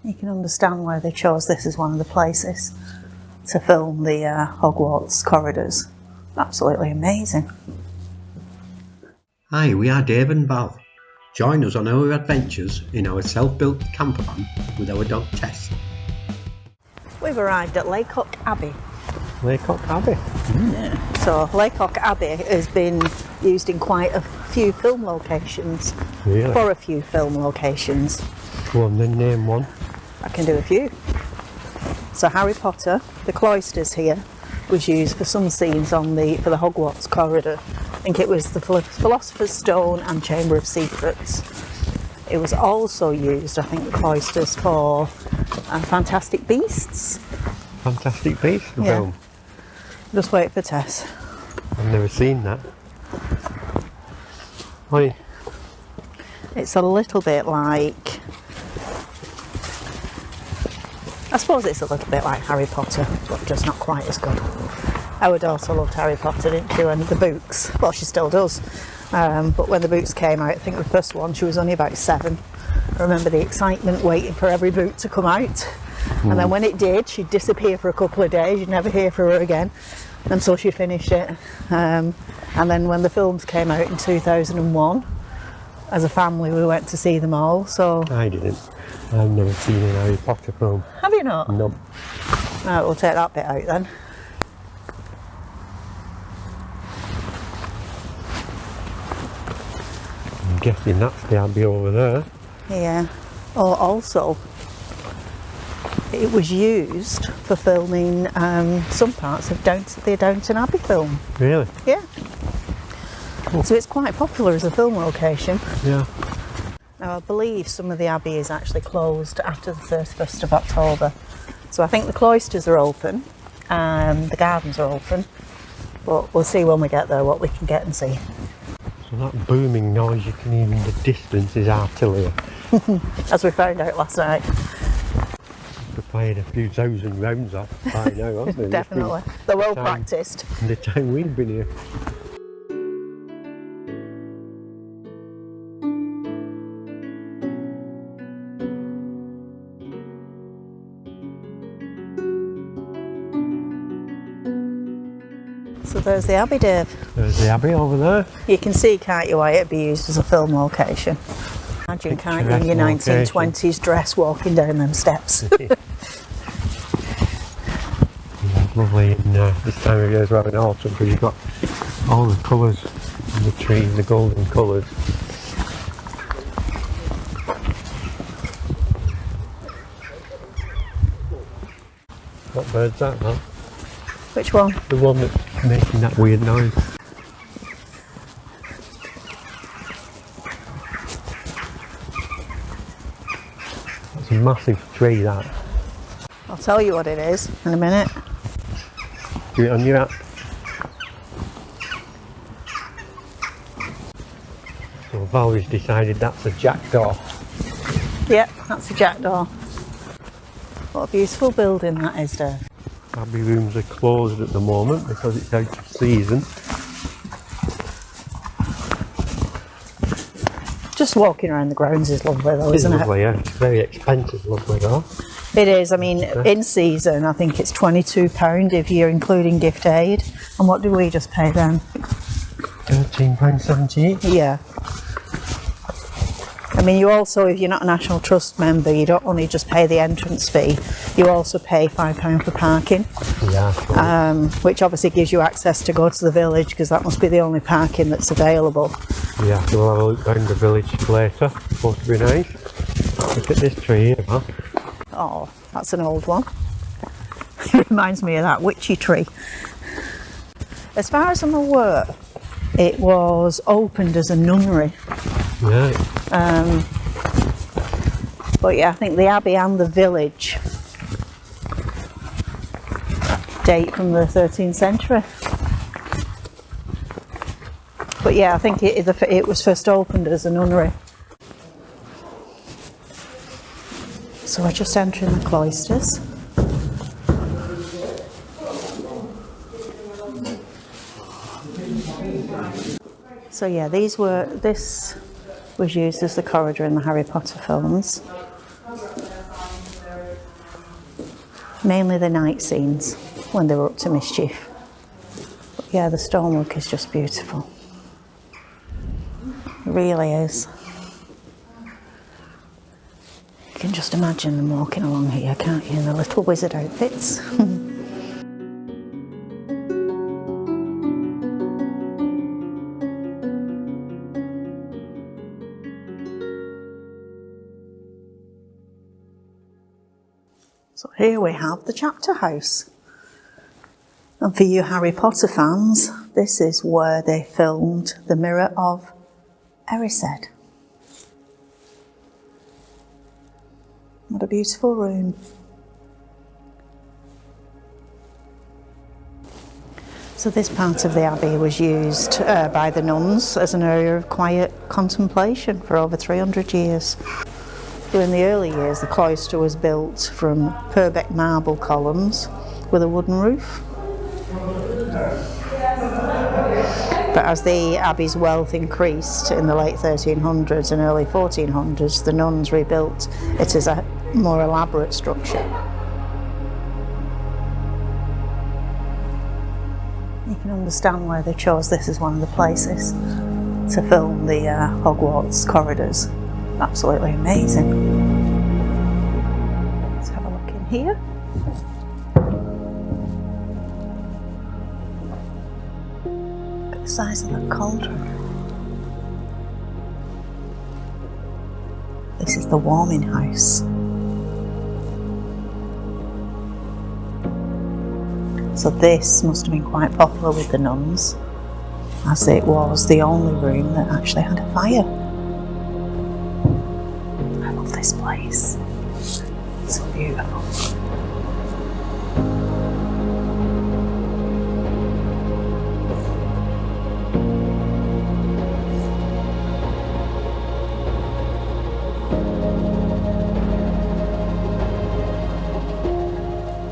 You can understand why they chose this as one of the places to film the Hogwarts corridors. Absolutely amazing. Hi, we are Dave and Val. Join us on our adventures in our self-built campervan with our dog Tess. We've arrived at Lacock Abbey. Lacock Abbey? Yeah. So Lacock Abbey has been used in quite a few film locations. Really? For a few film locations. Go on then, name one. I can do a few. So Harry Potter, the cloisters here, was used for some scenes for the Hogwarts corridor. I think it was the Philosopher's Stone and Chamber of Secrets. It was also used, I think, the cloisters for Fantastic Beasts. Fantastic Beasts Yeah. film? Just wait for Tess. I've never seen that. Oi. It's a little bit like... I suppose it's a little bit like Harry Potter, but just not quite as good. Our daughter loved Harry Potter, didn't she, and the books. Well, she still does. But when the books came out, I think the first one, she was only about 7. I remember the excitement waiting for every book to come out. And then when it did, she'd disappear for a couple of days. You'd never hear from her again until she finished it. And then when the films came out in 2001, as a family, we went to see them all. So I didn't. I've never seen a Harry Potter film. Have you not? No. Right, we'll take that bit out then. I'm guessing that's the Abbey over there. Yeah. Oh, also, it was used for filming some parts of the Downton Abbey film. Really? Yeah. Cool. So it's quite popular as a film location. Yeah. Now I believe some of the Abbey is actually closed after the 31st of October. So I think the cloisters are open, the gardens are open, but we'll see when we get there what we can get and see. So that booming noise you can hear in the distance is artillery. As we found out last night. We've fired a few thousand rounds off by now, haven't they? Definitely. They're well practiced. In the time we've been here. So there's the Abbey, Dave. There's the Abbey over there. You can see, can't you, why it'd be used as a film location. Imagine, can't you, in your 1920s dress walking down them steps. Yeah, it's lovely in this time of year as well in autumn because you've got all the colours in the trees, the golden colours. What bird's that, man? Which one? The one that's making that weird noise. It's a massive tree, that. I'll tell you what it is in a minute. Do it on your app. So Valerie's decided that's a jackdaw. Yep, that's a jackdaw. What a beautiful building that is, Dave. Abbey rooms are closed at the moment because it's out of season. Just walking around the grounds is lovely though, isn't it? Lovely, yeah. It's very expensive, lovely though. It is. I mean, in season, I think it's £22 if you're including gift aid. And what do we just pay then? £13.78. Yeah. I mean, you also, if you're not a National Trust member, you don't only just pay the entrance fee, you also pay £5 for parking. Yeah. Which obviously gives you access to go to the village because that must be the only parking that's available. Yeah, so we'll have a look around the village later. It's supposed to be nice. Look at this tree here, man. Oh, that's an old one. It reminds me of that witchy tree. As far as I'm aware, it was opened as a nunnery. Right. But yeah, I think the Abbey and the village date from the 13th century. But yeah, I think it was first opened as a nunnery. So we're just entering the cloisters. So yeah, this was used as the corridor in the Harry Potter films. Mainly the night scenes when they were up to mischief. But yeah, the stonework is just beautiful. It really is. You can just imagine them walking along here, can't you, in their little wizard outfits. So here we have the chapter house. And for you Harry Potter fans, this is where they filmed the Mirror of Erised. What a beautiful room. So this part of the abbey was used by the nuns as an area of quiet contemplation for over 300 years. So in the early years, the cloister was built from Purbeck marble columns with a wooden roof. But as the abbey's wealth increased in the late 1300s and early 1400s, the nuns rebuilt it as a more elaborate structure. You can understand why they chose this as one of the places to film the Hogwarts corridors. Absolutely amazing. Let's have a look in here. Look at the size of the cauldron. This is the warming house. So this must have been quite popular with the nuns, as it was the only room that actually had a fire. This place. So beautiful.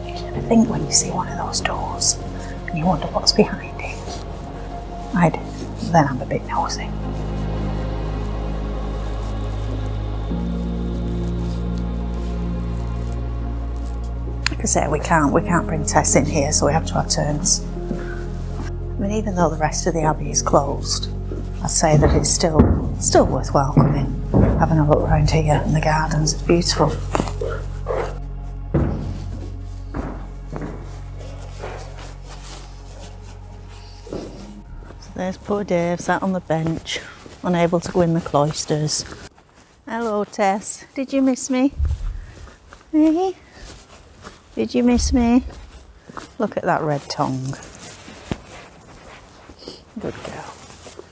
You never think when you see one of those doors and you wonder what's behind it. I do. Then I'm a bit nosy. Like I say, we can't bring Tess in here, so we have to have turns. I mean, even though the rest of the abbey is closed, I'd say that it's still worthwhile coming, having a look around here in the gardens. It's beautiful. So there's poor Dave sat on the bench, unable to go in the cloisters. Hello, Tess. Did you miss me? Hey? Did you miss me? Look at that red tongue. Good girl.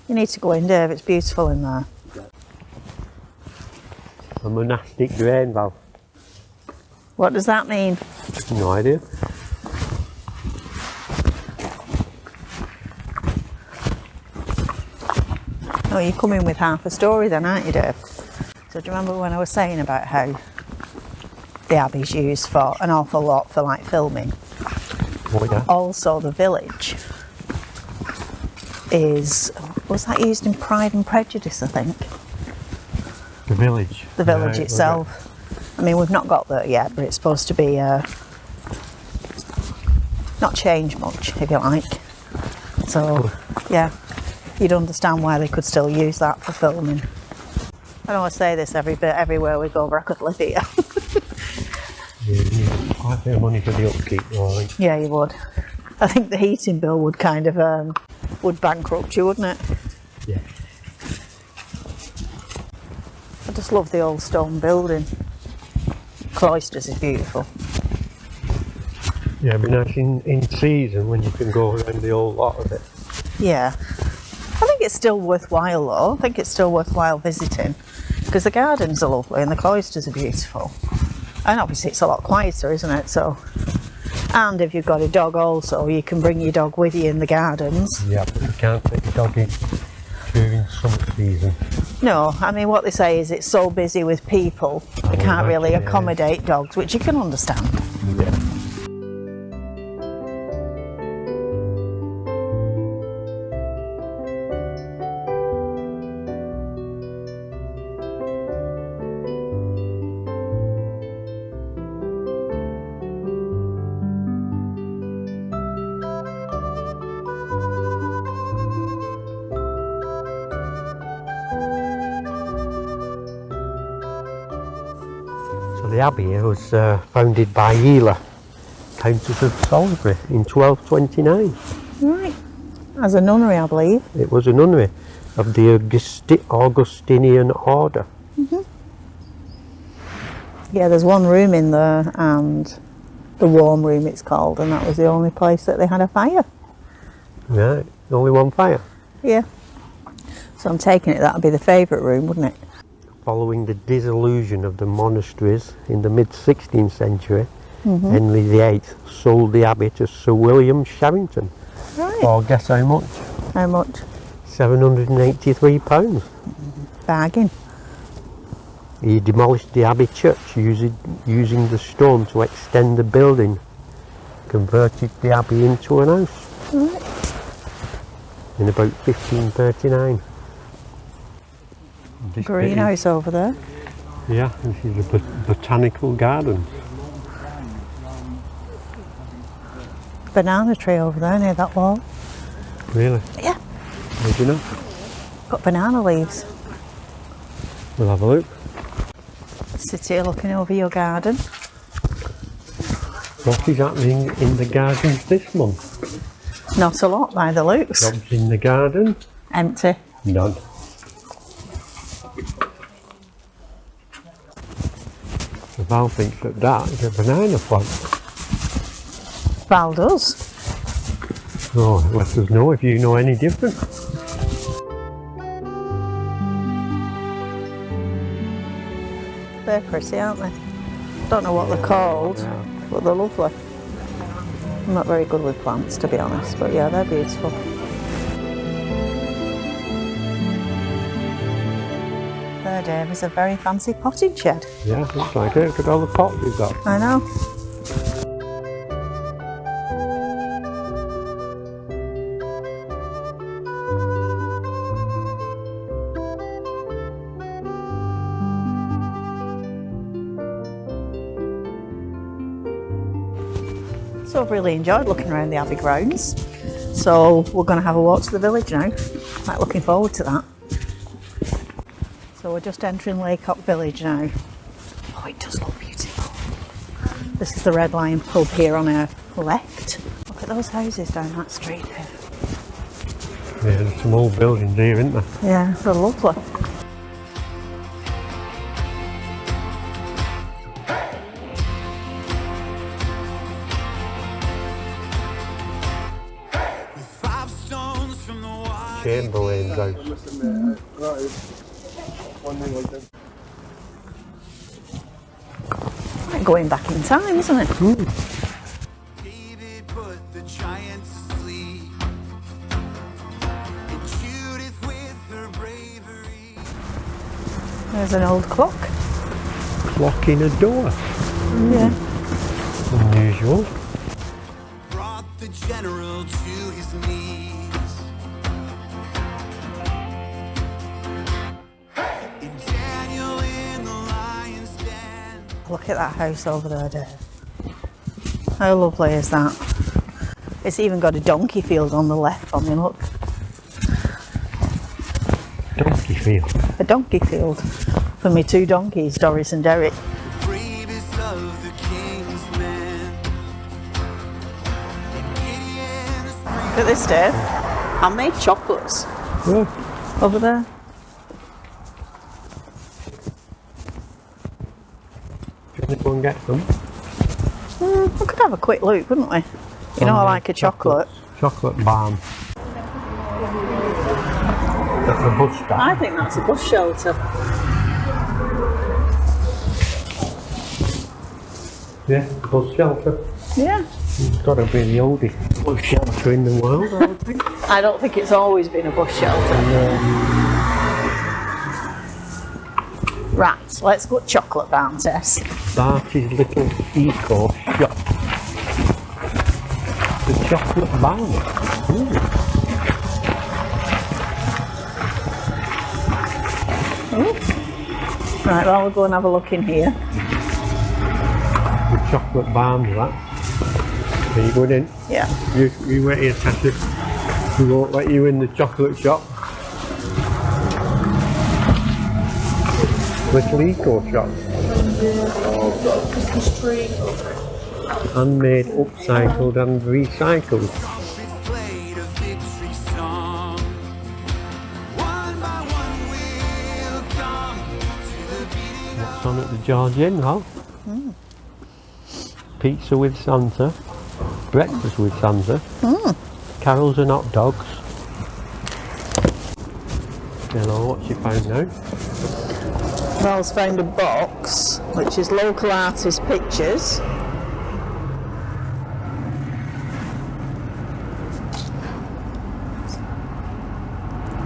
You need to go in, Dave. It's beautiful in there. A monastic drain valve. What does that mean? No idea. Oh, you're coming with half a story then, aren't you, Dave? So do you remember when I was saying about how the abbey's used for an awful lot for like filming? Oh yeah. Also the village was that used in Pride and Prejudice, I think? The village. The village itself. I mean, we've not got there yet, but it's supposed to be not change much, if you like. So yeah, you'd understand why they could still use that for filming. I don't want to say this everywhere we go, but I could live here. Yeah, quite a bit of money for the upkeep, though, I think. Yeah, you would. I think the heating bill would kind of would bankrupt you, wouldn't it? Yeah. I just love the old stone building. Cloisters is beautiful. Yeah, it'd be nice in season when you can go around the whole lot of it. Yeah. I think it's still worthwhile though. I think it's still worthwhile visiting because the gardens are lovely and the cloisters are beautiful. And obviously it's a lot quieter, isn't it? So, and if you've got a dog also, you can bring your dog with you in the gardens. Yeah, but you can't take the dog in during summer season. No, I mean what they say is it's so busy with people, they can't really accommodate dogs, which you can understand. Yeah. So the abbey was founded by Ela, Countess of Salisbury, in 1229. Right. As a nunnery, I believe. It was a nunnery of the Augustinian order. Yeah, there's one room in there, and the warm room it's called, and that was the only place that they had a fire. Right, only one fire. Yeah. So I'm taking it that'd be the favourite room, wouldn't it? Following the dissolution of the monasteries in the mid-16th century, Henry VIII sold the abbey to Sir William Sharrington. Right. For guess how much? How much? £783. Bargain. He demolished the abbey church using the stone to extend the building, converted the abbey into an house Right. in about 1539. This bit Greenhouse over there. Yeah, this is a botanical garden. Banana tree over there near that wall. Really? Yeah. Did you know? Got banana leaves. We'll have a look. Sit here looking over your garden. What is happening in the gardens this month? Not a lot by the looks. Jobs in the garden? Empty. None. Val thinks that is a banana plant. Val does. Oh, let us know if you know any different. They're pretty, aren't they? Don't know what they're called, but they're lovely. I'm not very good with plants, to be honest, but yeah, they're beautiful. There, Dave, is a very fancy potting shed. Yeah, looks like it. Look at all the pots we've got. I know. So I've really enjoyed looking around the Abbey grounds. So we're going to have a walk to the village now. Quite looking forward to that. So we're just entering Lacock Village now. Oh, it does look beautiful. This is the Red Lion pub here on our left. Look at those houses down that street there. Yeah, there's some old buildings here, isn't there? Yeah, they're lovely. Chamberlain's house. Like going back in time, isn't it? David put the giant to sleep, and Judith with her bravery. There's an old clock. Clock in a door. Yeah. Unusual. Brought the general to his knees. And Daniel in the lion's den. Look at that house over there, Dave. How lovely is that? It's even got a donkey field on the left on me, look. Donkey field. A donkey field for me two donkeys, Doris and Derek. Bravest of the king's men. And Gideon's Look at this, Dave. Handmade chocolates Oh, over there. do you want to go and get some? We could have a quick look, wouldn't we? You know, I like a chocolate. Chocolate balm. That's a bus stop. I think that's a bus shelter. Yeah, bus shelter. Yeah. It's got to be the oldest bus shelter in the world, I would think. I don't think it's always been a bus shelter. Right, so let's go chocolate barn test. Barty's little eco shop. The chocolate barn. Right, well, we'll go and have a look in here. The chocolate barn, that. Are you going in? Yeah. You wait here, Tasha. We won't let you in the chocolate shop. Little eco shop. Christmas tree. Handmade, upcycled and recycled. Trumpets played a victory song. One by one we'll come to the beating of What's on at the George Inn, Hal? Pizza with Santa, breakfast with Santa, carols and hot dogs. Hello, what's you found now? Val's found a box which is local artist pictures.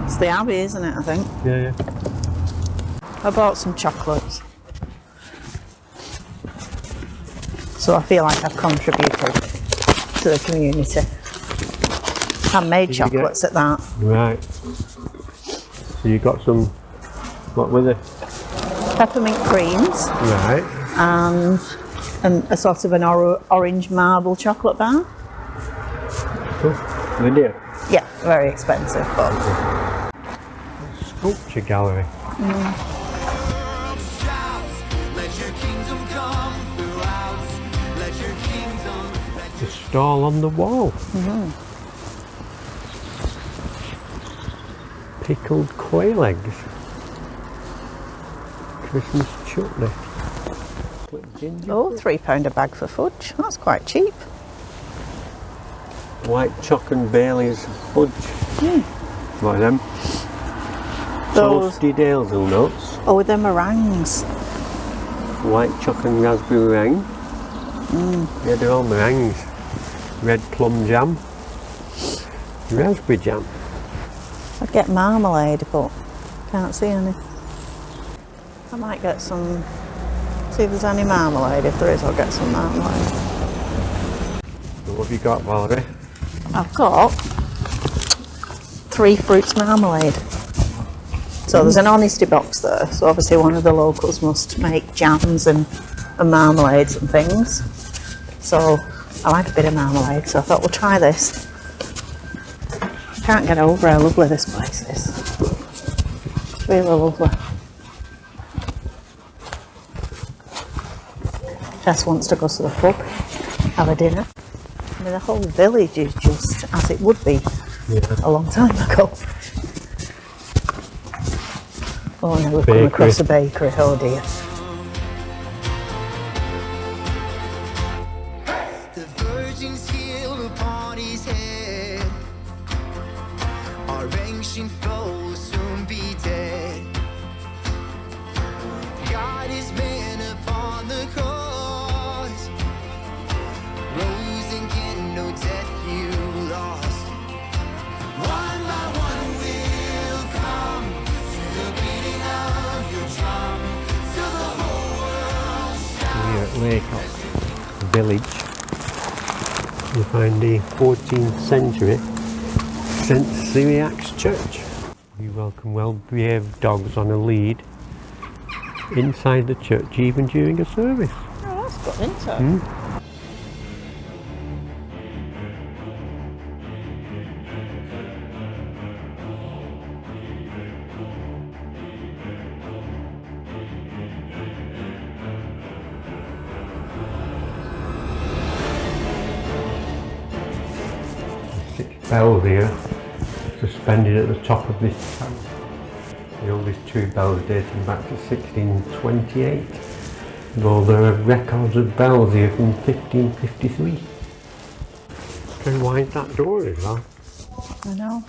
It's the Abbey, isn't it, I think? Yeah. I bought some chocolates. So I feel like I've contributed to the community. Handmade Did you get- chocolates at that. Right. So you got some, what were they? Peppermint creams Right. and a sort of an orange marble chocolate bar. Cool. Video. Yeah, very expensive, but Sculpture gallery. shouts. Let your kingdom come throughout. Let your kingdom, let The stall on the wall. Pickled quail eggs. Christmas chutney. Ginger. oh, £3 a bag for fudge. That's quite cheap. White choc and Bailey's fudge. What are them? Those, Toasted hazelnuts. oh, with the meringues. White choc and raspberry meringue. Yeah, they're all meringues. Red plum jam. Raspberry jam. I'd get marmalade, but can't see any. I might get some, see if there's any marmalade. If there is, I'll get some marmalade. So what have you got, Valerie? I've got 3 fruits marmalade. So there's an honesty box there. So obviously one of the locals must make jams and marmalades and things. So I like a bit of marmalade, so I thought we'll try this. Can't get over how lovely this place is. It's really lovely. Jess wants to go to the pub, have a dinner. I mean, the whole village is just as it would be a long time ago. Oh no, we've come across a bakery, oh dear. the virgin's heel upon his head. Our ancient foe will soon be dead. God is man upon the cross. Rose again, no death you lost. One by one we'll come to the beating of your drum, till the whole world Here at Lacock Village, you find the 14th century St. Cyriac's church. We welcome well-behaved dogs on a lead inside the church, even during a service. Oh, that's good, isn't it? Bells here, suspended at the top of this tower. The oldest 2 bells dating back to 1628, though there are records of bells here from 1553. Look how wide that door is, huh? I know.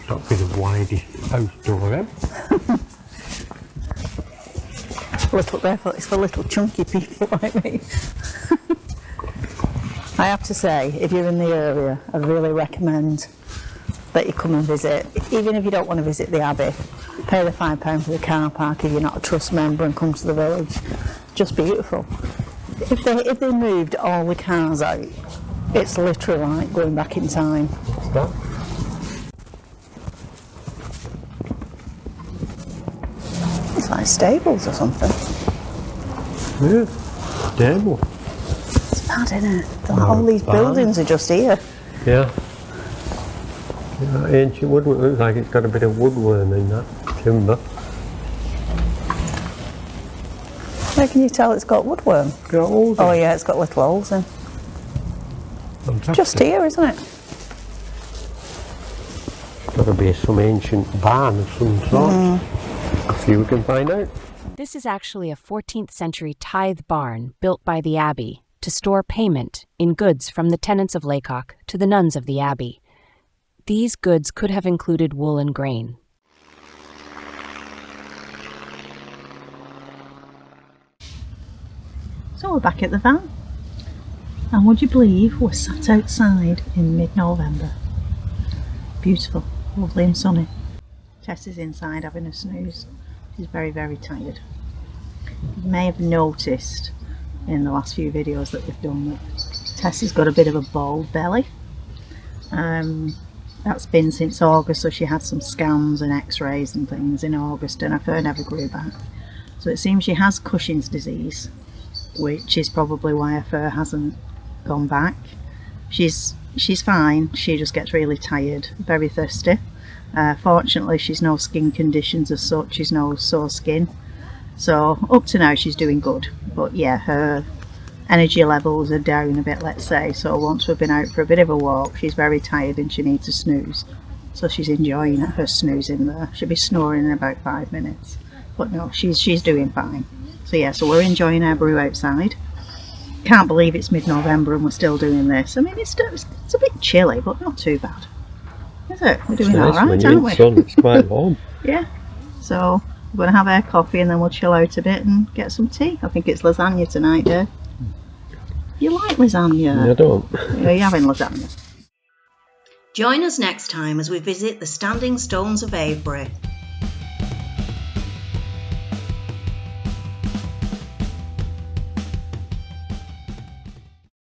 That'd be the widest house door ever. Little barefoot, it's for little chunky people like me. I have to say, if you're in the area, I really recommend that you come and visit. Even if you don't want to visit the Abbey, pay the £5 for the car park if you're not a trust member and come to the village. Just beautiful. If they moved all the cars out, it's literally like going back in time. What's that? It's like stables or something. Yeah, stable. It's mad, isn't it? All these buildings are just here. Yeah. Yeah, ancient woodwork looks like it's got a bit of woodworm in that timber. How can you tell it's got woodworm? Got all Oh yeah, it's got little holes in. Fantastic. Just here, isn't it? It's got to be some ancient barn of some sort. See if we can find out. This is actually a 14th century tithe barn built by the Abbey to store payment in goods from the tenants of Lacock to the nuns of the Abbey. These goods could have included wool and grain. So we're back at the van. And would you believe we're sat outside in mid-November? Beautiful, lovely and sunny. Tess is inside having a snooze. She's very, very tired. You may have noticed in the last few videos that we've done that Tess has got a bit of a bald belly. That's been since August, so she had some scans and x-rays and things in August and her fur never grew back. So it seems she has Cushing's disease, which is probably why her fur hasn't gone back. She's fine, she just gets really tired, very thirsty. Fortunately she's no skin conditions as such, she's no sore skin. So up to now she's doing good, but yeah, her energy levels are down a bit, let's say. So once we've been out for a bit of a walk, she's very tired and she needs a snooze. So she's enjoying her snooze in there. She'll be snoring in about 5 minutes. But no, she's doing fine. So yeah, so we're enjoying our brew outside. Can't believe it's mid-November and we're still doing this. I mean, it's a bit chilly, but not too bad. Is it? We're doing alright, aren't we? Sun, it's quite warm. Yeah. So we're going to have our coffee and then we'll chill out a bit and get some tea. I think it's lasagna tonight, Dave. You like lasagna? I don't. Are you having lasagna? Join us next time as we visit the standing stones of Avebury